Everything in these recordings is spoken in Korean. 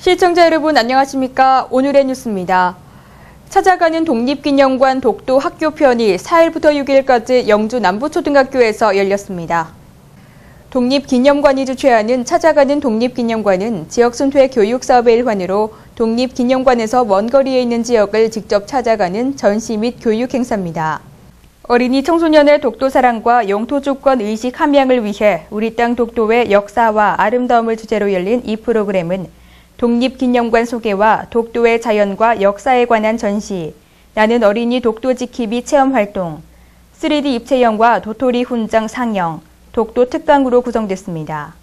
시청자 여러분 안녕하십니까? 오늘의 뉴스입니다. 찾아가는 독립기념관 독도 학교편이 4일부터 6일까지 영주 남부초등학교에서 열렸습니다. 독립기념관이 주최하는 찾아가는 독립기념관은 지역순회 교육사업의 일환으로 독립기념관에서 먼 거리에 있는 지역을 직접 찾아가는 전시 및 교육 행사입니다. 어린이 청소년의 독도 사랑과 영토주권 의식 함양을 위해 우리 땅 독도의 역사와 아름다움을 주제로 열린 이 프로그램은 독립기념관 소개와 독도의 자연과 역사에 관한 전시, 나는 어린이 독도 지키기 체험활동, 3D 입체형과 도토리 훈장 상영, 독도 특강으로 구성됐습니다.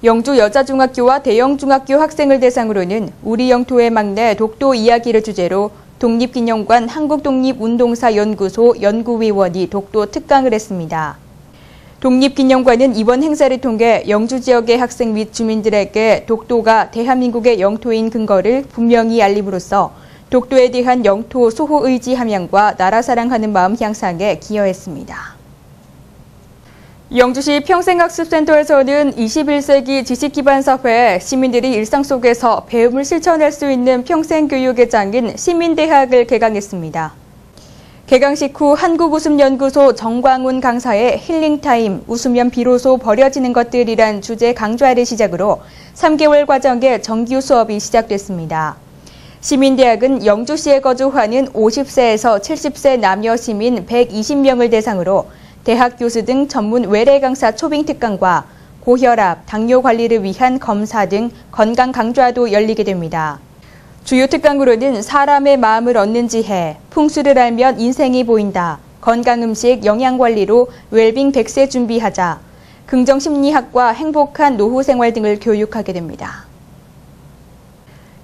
영주 여자중학교와 대영중학교 학생을 대상으로는 우리 영토의 막내 독도 이야기를 주제로 독립기념관 한국독립운동사연구소 연구위원이 독도 특강을 했습니다. 독립기념관은 이번 행사를 통해 영주 지역의 학생 및 주민들에게 독도가 대한민국의 영토인 근거를 분명히 알림으로써 독도에 대한 영토 소호 의지 함양과 나라 사랑하는 마음 향상에 기여했습니다. 영주시 평생학습센터에서는 21세기 지식기반 사회에 시민들이 일상 속에서 배움을 실천할 수 있는 평생교육의 장인 시민대학을 개강했습니다. 개강식 후 한국웃음연구소 정광훈 강사의 힐링타임, 웃으면 비로소 버려지는 것들이란 주제 강좌를 시작으로 3개월 과정의 정규 수업이 시작됐습니다. 시민대학은 영주시에 거주하는 50세에서 70세 남녀 시민 120명을 대상으로 대학 교수 등 전문 외래 강사 초빙 특강과 고혈압, 당뇨 관리를 위한 검사 등 건강 강좌도 열리게 됩니다. 주요 특강으로는 사람의 마음을 얻는 지혜, 풍수를 알면 인생이 보인다, 건강음식, 영양관리로 웰빙 100세 준비하자, 긍정심리학과 행복한 노후 생활 등을 교육하게 됩니다.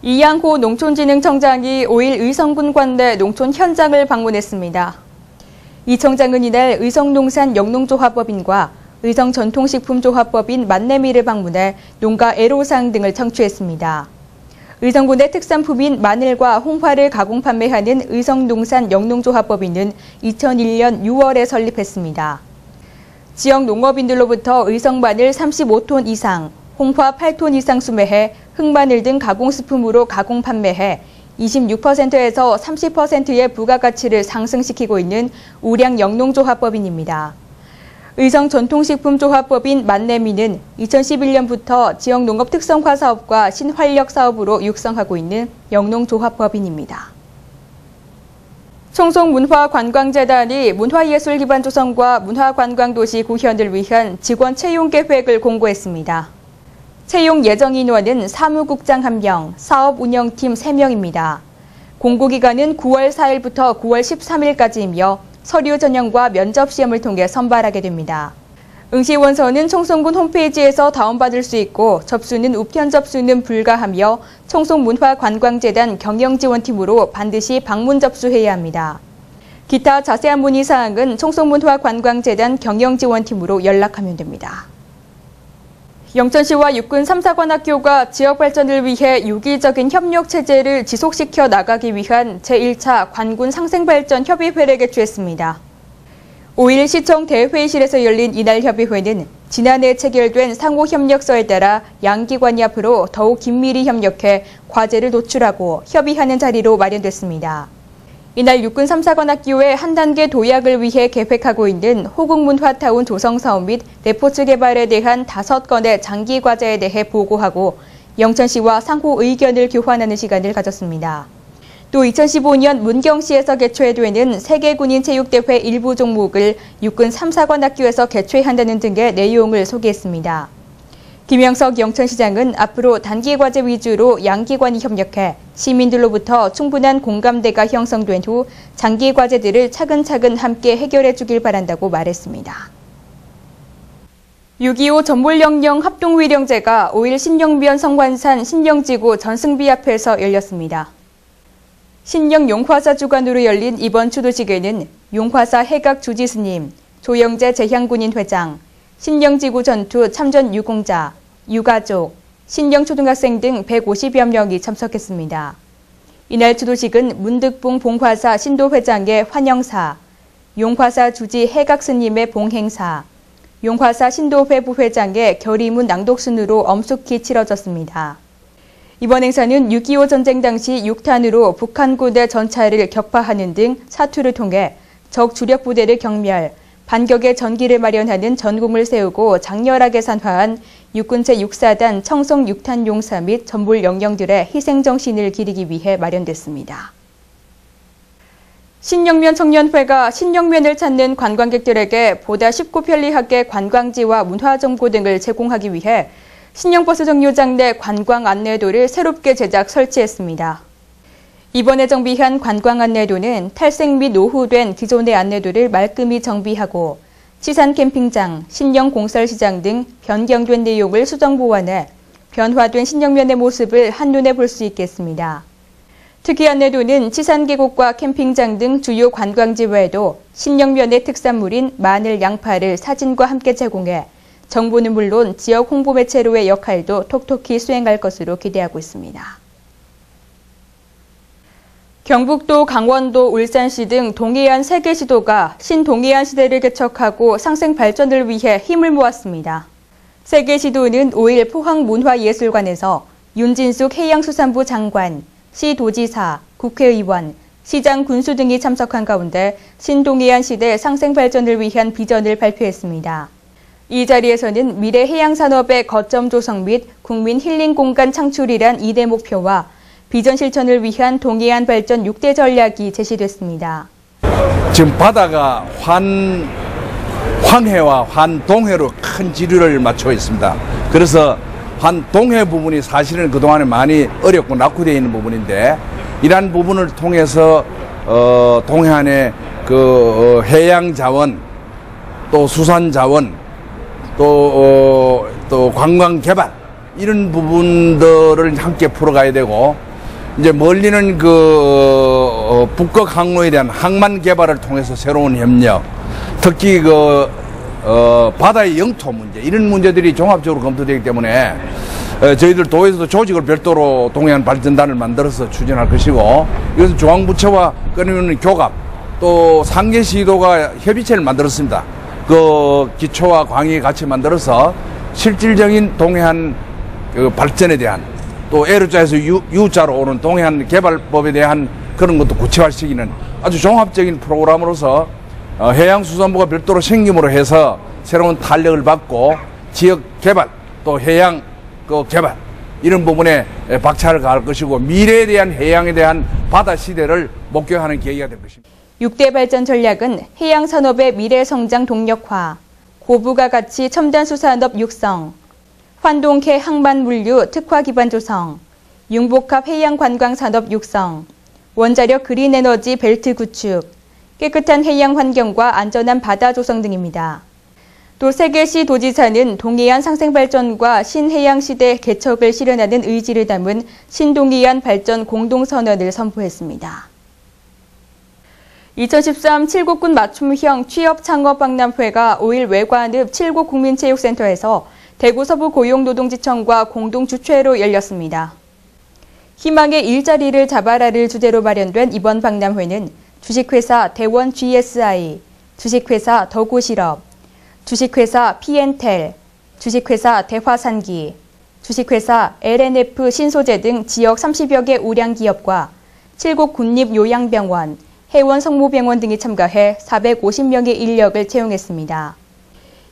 이양호 농촌진흥청장이 5일 의성군 관내 농촌 현장을 방문했습니다. 이 청장은 이날 의성농산 영농조합법인과 의성전통식품조합법인 만내미를 방문해 농가 애로사항 등을 청취했습니다. 의성군의 특산품인 마늘과 홍화를 가공 판매하는 의성농산 영농조합법인은 2001년 6월에 설립했습니다. 지역 농업인들로부터 의성마늘 35톤 이상, 홍화 8톤 이상 수매해 흑마늘 등 가공식품으로 가공 판매해 26%에서 30%의 부가가치를 상승시키고 있는 우량 영농조합법인입니다. 의성전통식품조합법인 만내미는 2011년부터 지역 농업 특성화 사업과 신활력 사업으로 육성하고 있는 영농조합법인입니다. 청송문화관광재단이 문화예술 기반 조성과 문화관광도시 구현을 위한 직원 채용 계획을 공고했습니다. 채용 예정 인원은 사무국장 1명, 사업운영팀 3명입니다. 공고기간은 9월 4일부터 9월 13일까지이며 서류 전형과 면접 시험을 통해 선발하게 됩니다. 응시 원서는 청송군 홈페이지에서 다운받을 수 있고 접수는 우편 접수는 불가하며 청송문화관광재단 경영지원팀으로 반드시 방문 접수해야 합니다. 기타 자세한 문의사항은 청송문화관광재단 경영지원팀으로 연락하면 됩니다. 영천시와 육군 3사관학교가 지역 발전을 위해 유기적인 협력 체제를 지속시켜 나가기 위한 제1차 관군 상생발전 협의회를 개최했습니다. 5일 시청 대회의실에서 열린 이날 협의회는 지난해 체결된 상호협력서에 따라 양 기관이 앞으로 더욱 긴밀히 협력해 과제를 도출하고 협의하는 자리로 마련됐습니다. 이날 육군 3사관학교의 한 단계 도약을 위해 계획하고 있는 호국문화타운 조성 사업 및 레포츠 개발에 대한 5건의 장기 과제에 대해 보고하고 영천시와 상호 의견을 교환하는 시간을 가졌습니다. 또 2015년 문경시에서 개최되는 세계군인체육대회 일부 종목을 육군 3사관학교에서 개최한다는 등의 내용을 소개했습니다. 김영석 영천시장은 앞으로 단기 과제 위주로 양기관이 협력해 시민들로부터 충분한 공감대가 형성된 후 장기 과제들을 차근차근 함께 해결해 주길 바란다고 말했습니다. 6.25 전몰령령 합동위령제가 5일 신영면 성관산 신영지구 전승비 앞에서 열렸습니다. 신영 용화사 주관으로 열린 이번 추도식에는 용화사 해각 주지스님, 조영재 재향군인 회장, 신영지구 전투 참전 유공자, 유가족, 신영초등학생 등 150여 명이 참석했습니다. 이날 추도식은 문득봉 봉화사 신도회장의 환영사, 용화사 주지 해각스님의 봉행사, 용화사 신도회 부회장의 결의문 낭독순으로 엄숙히 치러졌습니다. 이번 행사는 6.25 전쟁 당시 6탄으로 북한군의 전차를 격파하는 등 사투를 통해 적 주력 부대를 경멸, 반격의 전기를 마련하는 전공을 세우고 장렬하게 산화한 육군 제6사단 청송 6탄 용사 및 전몰 영령들의 희생정신을 기리기 위해 마련됐습니다. 신영면 청년회가 신영면을 찾는 관광객들에게 보다 쉽고 편리하게 관광지와 문화정보 등을 제공하기 위해 신영버스 정류장 내 관광 안내도를 새롭게 제작 설치했습니다. 이번에 정비한 관광 안내도는 탈색 및 노후된 기존의 안내도를 말끔히 정비하고 시산 캠핑장, 신영 공설시장 등 변경된 내용을 수정 보완해 변화된 신영면의 모습을 한눈에 볼 수 있겠습니다. 특히 안내도는 시산 계곡과 캠핑장 등 주요 관광지 외에도 신영면의 특산물인 마늘, 양파를 사진과 함께 제공해 정보는 물론 지역 홍보 매체로의 역할도 톡톡히 수행할 것으로 기대하고 있습니다. 경북도, 강원도, 울산시 등 동해안 3개 시도가 신동해안 시대를 개척하고 상생 발전을 위해 힘을 모았습니다. 3개 시도는 5일 포항문화예술관에서 윤진숙 해양수산부 장관, 시도지사, 국회의원, 시장 군수 등이 참석한 가운데 신동해안 시대 상생 발전을 위한 비전을 발표했습니다. 이 자리에서는 미래 해양산업의 거점 조성 및 국민 힐링 공간 창출이란 2대 목표와 비전 실천을 위한 동해안 발전 6대 전략이 제시됐습니다. 지금 바다가 환해와 환동해로 큰 지류를 맞추고 있습니다. 그래서 환동해 부분이 사실은 그동안에 많이 어렵고 낙후되어 있는 부분인데 이러한 부분을 통해서 동해안의 그 해양 자원, 또 수산 자원, 또 관광 개발 이런 부분들을 함께 풀어가야 되고 이제 멀리는 그 북극 항로에 대한 항만 개발을 통해서 새로운 협력, 특히 바다의 영토 문제 이런 문제들이 종합적으로 검토되기 때문에 저희들 도에서도 조직을 별도로 동해안 발전단을 만들어서 추진할 것이고 이것은 중앙부처와 끊임없는 교갑 또 상계시도가 협의체를 만들었습니다. 그 기초와 광의 같이 만들어서 실질적인 동해안 발전에 대한 또 L자에서 U자로 오는 동해안 개발법에 대한 그런 것도 구체화시키는 아주 종합적인 프로그램으로서 해양수산부가 별도로 생김으로 해서 새로운 탄력을 받고 지역 개발 또 해양 개발 이런 부분에 박차를 가할 것이고 미래에 대한 해양에 대한 바다 시대를 목격하는 계기가 될 것입니다. 6대 발전 전략은 해양산업의 미래 성장 동력화, 고부가 가치 첨단 수산업 육성, 환동해 항만 물류 특화 기반 조성, 융복합 해양 관광 산업 육성, 원자력 그린 에너지 벨트 구축, 깨끗한 해양 환경과 안전한 바다 조성 등입니다. 또 세계시 도지사는 동해안 상생 발전과 신해양 시대 개척을 실현하는 의지를 담은 신동해안 발전 공동선언을 선포했습니다. 2013 칠곡군 맞춤형 취업창업박람회가 5일 외관읍 칠곡국민체육센터에서 대구 서부 고용노동지청과 공동 주최로 열렸습니다. 희망의 일자리를 잡아라를 주제로 마련된 이번 박람회는 주식회사 대원 GSI, 주식회사 더고실업, 주식회사 P&텔, 주식회사 대화산기, 주식회사 LNF 신소재 등 지역 30여 개 우량기업과 칠곡군립요양병원, 해원성모병원 등이 참가해 450명의 인력을 채용했습니다.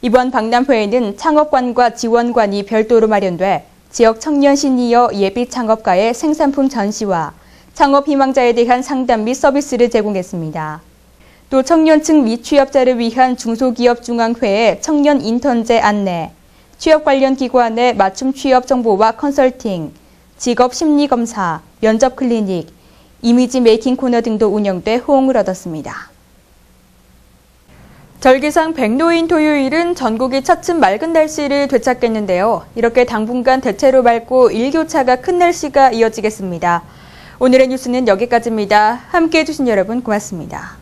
이번 박람회에는 창업관과 지원관이 별도로 마련돼 지역 청년 시니어 예비 창업가의 생산품 전시와 창업 희망자에 대한 상담 및 서비스를 제공했습니다. 또 청년층 미취업자를 위한 중소기업중앙회의 청년 인턴제 안내, 취업 관련 기관의 맞춤 취업 정보와 컨설팅, 직업 심리검사, 면접 클리닉, 이미지 메이킹 코너 등도 운영돼 호응을 얻었습니다. 절기상 백로인 토요일은 전국이 차츰 맑은 날씨를 되찾겠는데요. 이렇게 당분간 대체로 맑고 일교차가 큰 날씨가 이어지겠습니다. 오늘의 뉴스는 여기까지입니다. 함께해 주신 여러분 고맙습니다.